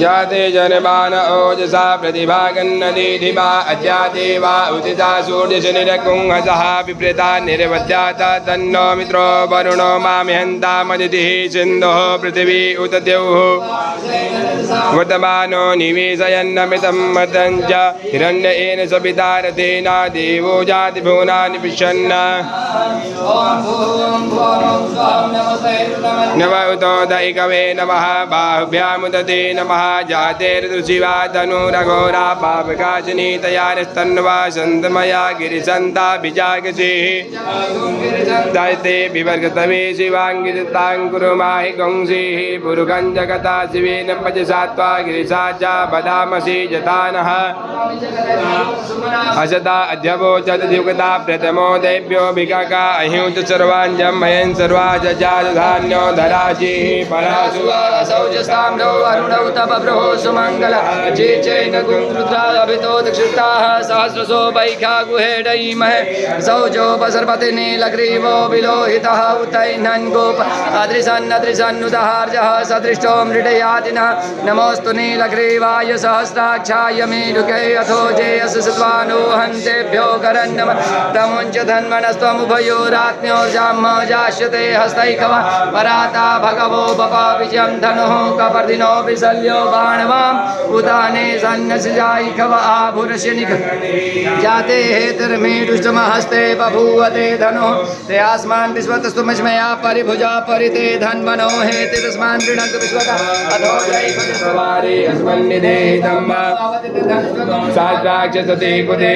जाते जनमान ओजसा प्रतिभागन्नदीधिमा अद्याते वा उदिता सूर्यशनिरकुंहसः विप्रेता निर्वद्यात तन्नो मित्रो वरुणो मामिहन्तामदितिः सिन्धुः पृथिवी उत द्यौः वर्तमानो निवेशयन्नमितं मतं च हिरण्येन सविता रथेना देवो जातिभुवनानि पिशन् नव उतोदयिकवे नमः बाहुभ्यामुदते नमः जातेर्दुशिवा तनुरघोरा पापकाशिनीतयानिस्तन्वा सन्तमया गिरिसन्ताभिजागसिः दैते विवर्गतवे शिवाङ्गिताङ्कुरु माहि कंसिः पुरुगं जगता शिवेन पचसा त्वा गिरिसा च बदामसि जतानः असदा अध्यवोचत युगता प्रथमो देव्यो भिकाका अहिंत सर्वाञ्जं मयन् सर्वा जजाधान्यो धराजिः परासु सौजस्ताम्रो अरुणौ तपब्रहो सुमङ्गल जे चैन गुरुद्रा अभितो दक्षिताः सहस्रसो वैखा गुहेडैमहे सौजोपसर्पति नीलग्रीवो विलोहितः उतैनन् गोप अदृशन्नुदहार्जः सदृष्टो मृडयातिनः नमोऽस्तु नीलग्रीवाय सहस्राक्षाय मेरुके अथो जेयस सत्वानो हन्तेभ्यो करन्नम तमुञ्च धन्वनस्त्वमुभयोरात्म्योर्जाम्म जास्यते हस्तैकव पराता भगवो बपा विजयं धनुः कपर्दिनो विशल्यो बाणवाम् उदाने सन्नसिजायिकव आभुरशनिक जाते हेतर्मेरुष्टमहस्ते बभूवते धनुः ते आस्मान् विश्वतस्तुमस्मया परिभुजा परिते धन्वनो हेतिरस्मान् ऋणन्तु विश्वतः अथो जैवसवारे अस्मन्निधे धम्म सात्राक्षसते कुते